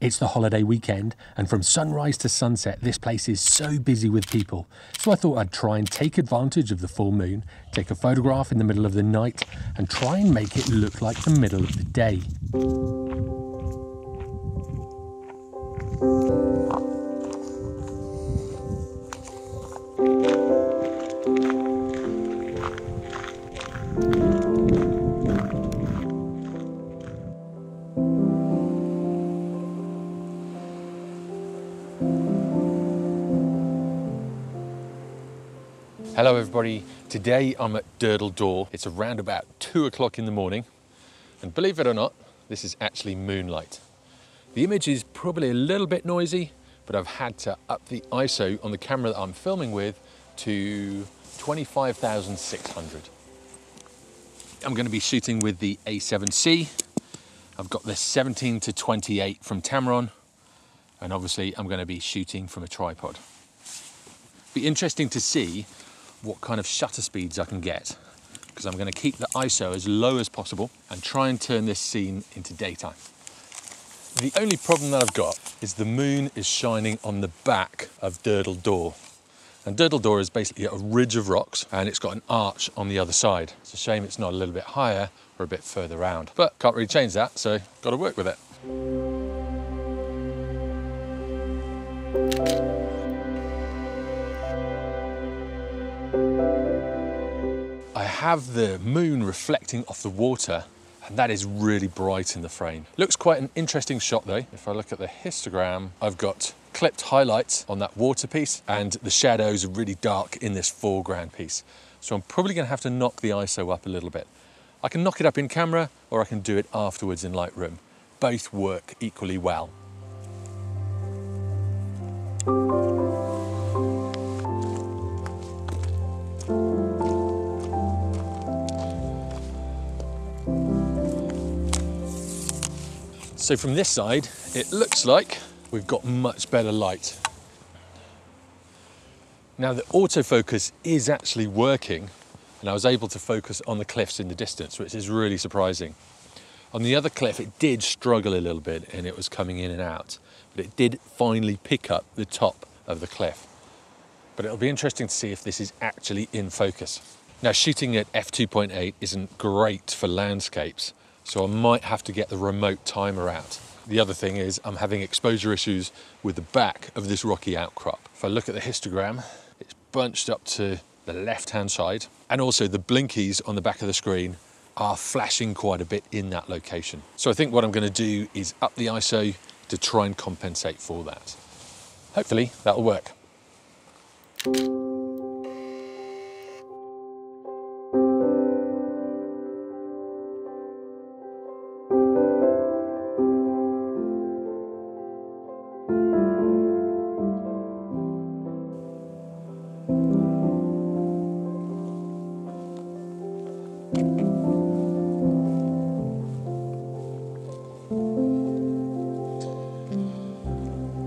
It's the holiday weekend, and from sunrise to sunset, this place is so busy with people. So I thought I'd try and take advantage of the full moon, take a photograph in the middle of the night, and try and make it look like the middle of the day. Hello everybody, today I'm at Durdle Door. It's around about 2 o'clock in the morning, and believe it or not, this is actually moonlight. The image is probably a little bit noisy, but I've had to up the ISO on the camera that I'm filming with to 25,600. I'm going to be shooting with the A7C. I've got the 17-28 from Tamron, and obviously I'm going to be shooting from a tripod. Be interesting to see what kind of shutter speeds I can get, because I'm going to keep the ISO as low as possible and try and turn this scene into daytime. The only problem that I've got is the moon is shining on the back of Durdle Door. And Durdle Door is basically a ridge of rocks, and it's got an arch on the other side. It's a shame it's not a little bit higher or a bit further round, but can't really change that, so got to work with it. I have the moon reflecting off the water, and that is really bright in the frame. Looks quite an interesting shot though. If I look at the histogram, I've got clipped highlights on that water piece, and the shadows are really dark in this foreground piece. So I'm probably going to have to knock the ISO up a little bit. I can knock it up in camera, or I can do it afterwards in Lightroom. Both work equally well. So from this side, it looks like we've got much better light. Now the autofocus is actually working, and I was able to focus on the cliffs in the distance, which is really surprising. On the other cliff, it did struggle a little bit and it was coming in and out, but it did finally pick up the top of the cliff. But it'll be interesting to see if this is actually in focus. Now shooting at f2.8 isn't great for landscapes, so I might have to get the remote timer out. The other thing is I'm having exposure issues with the back of this rocky outcrop. If I look at the histogram, it's bunched up to the left-hand side, and also the blinkies on the back of the screen are flashing quite a bit in that location. So I think what I'm going to do is up the ISO to try and compensate for that. Hopefully that'll work.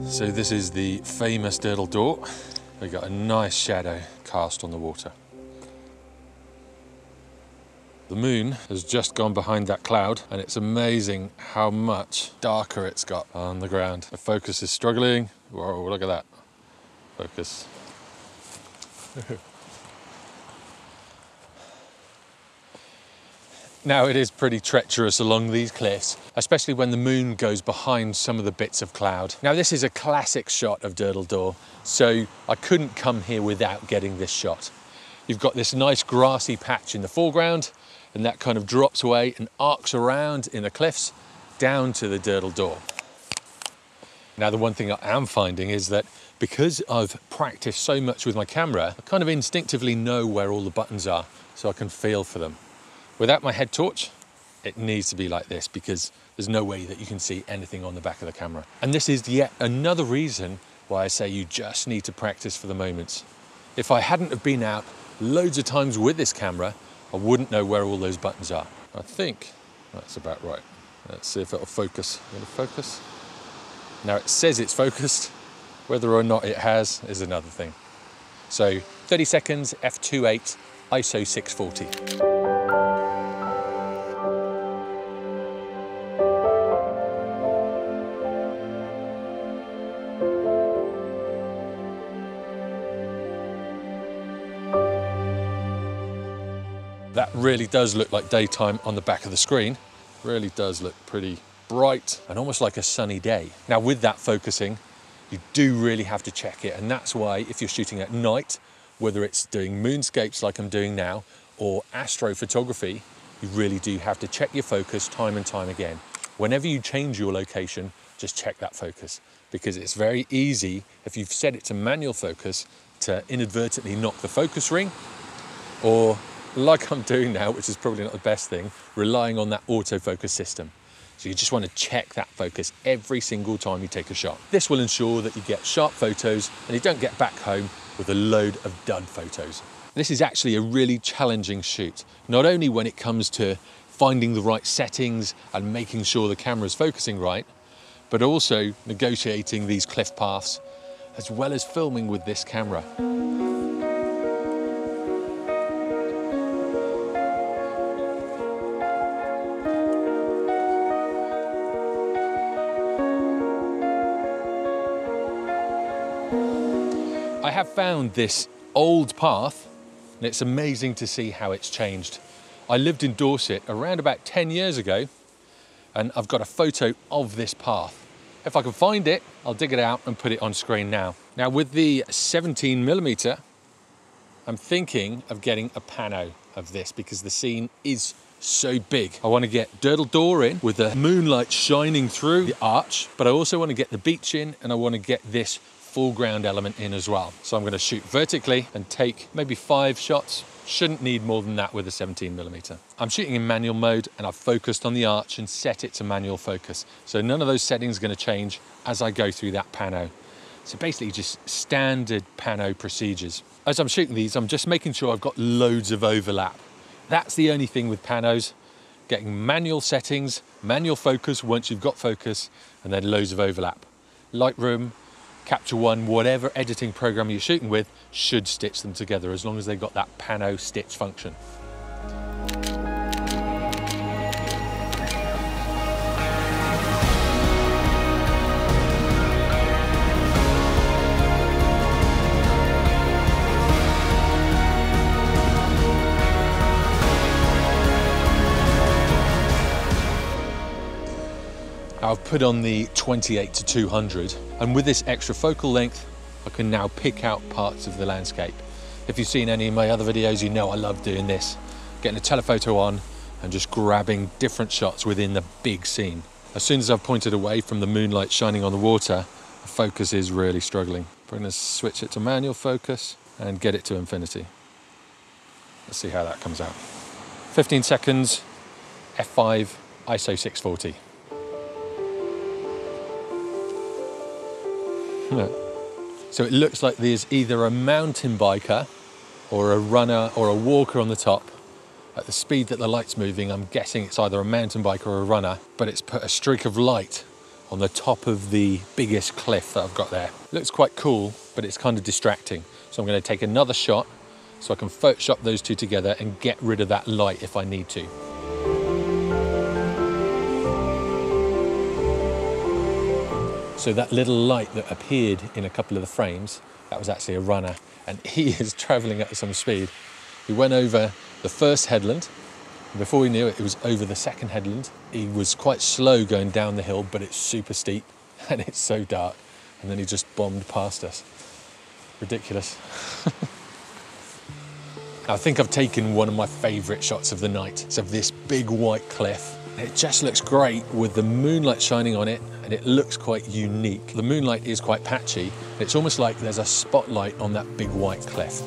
So this is the famous Durdle Door. We've got a nice shadow cast on the water. The moon has just gone behind that cloud, and it's amazing how much darker it's got on the ground. The focus is struggling. Whoa, look at that. Focus. Now it is pretty treacherous along these cliffs, especially when the moon goes behind some of the bits of cloud. Now this is a classic shot of Durdle Door, so I couldn't come here without getting this shot. You've got this nice grassy patch in the foreground, and that kind of drops away and arcs around in the cliffs down to the Durdle Door. Now the one thing I am finding is that because I've practiced so much with my camera, I kind of instinctively know where all the buttons are, so I can feel for them. Without my head torch, it needs to be like this, because there's no way that you can see anything on the back of the camera. And this is yet another reason why I say you just need to practice for the moments. If I hadn't have been out loads of times with this camera, I wouldn't know where all those buttons are. I think that's about right. Let's see if it'll focus. Will it focus? Now it says it's focused. Whether or not it has is another thing. So 30 seconds, f2.8, ISO 640. that really does look like daytime on the back of the screen. Really does look pretty bright and almost like a sunny day. Now with that focusing, you do really have to check it, and that's why if you're shooting at night, whether it's doing moonscapes like I'm doing now or astrophotography, you really do have to check your focus time and time again. Whenever you change your location, just check that focus, because it's very easy if you've set it to manual focus to inadvertently knock the focus ring, or like I'm doing now, which is probably not the best thing, relying on that autofocus system. So you just want to check that focus every single time you take a shot. This will ensure that you get sharp photos and you don't get back home with a load of dud photos. This is actually a really challenging shoot, not only when it comes to finding the right settings and making sure the camera's focusing right, but also negotiating these cliff paths, as well as filming with this camera. I have found this old path, and it's amazing to see how it's changed. I lived in Dorset around about 10 years ago, and I've got a photo of this path. If I can find it, I'll dig it out and put it on screen now. Now with the 17mm, I'm thinking of getting a pano of this because the scene is so big. I want to get Durdle Door in with the moonlight shining through the arch, but I also want to get the beach in, and I want to get this foreground element in as well. So I'm going to shoot vertically and take maybe 5 shots. Shouldn't need more than that with a 17mm. I'm shooting in manual mode, and I've focused on the arch and set it to manual focus. So none of those settings are going to change as I go through that pano. So basically just standard pano procedures. As I'm shooting these, I'm just making sure I've got loads of overlap. That's the only thing with panos, getting manual settings, manual focus once you've got focus, and then loads of overlap. Lightroom, Capture One, whatever editing program you're shooting with, should stitch them together as long as they've got that pano stitch function. I've put on the 28-200, and with this extra focal length, I can now pick out parts of the landscape. If you've seen any of my other videos, you know I love doing this, getting a telephoto on and just grabbing different shots within the big scene. As soon as I've pointed away from the moonlight shining on the water, the focus is really struggling. I'm going to switch it to manual focus and get it to infinity. Let's see how that comes out. 15 seconds, f5, ISO 640. So it looks like there's either a mountain biker or a runner or a walker on the top. At the speed that the light's moving, I'm guessing it's either a mountain biker or a runner, but it's put a streak of light on the top of the biggest cliff that I've got there. It looks quite cool, but it's kind of distracting. So I'm going to take another shot so I can Photoshop those two together and get rid of that light if I need to. So that little light that appeared in a couple of the frames, that was actually a runner, and he is traveling at some speed. He went over the first headland. Before we knew it, it was over the second headland. He was quite slow going down the hill, but it's super steep and it's so dark. And then he just bombed past us. Ridiculous. I think I've taken one of my favorite shots of the night. It's of this big white cliff. It just looks great with the moonlight shining on it, and it looks quite unique. The moonlight is quite patchy. It's almost like there's a spotlight on that big white cliff.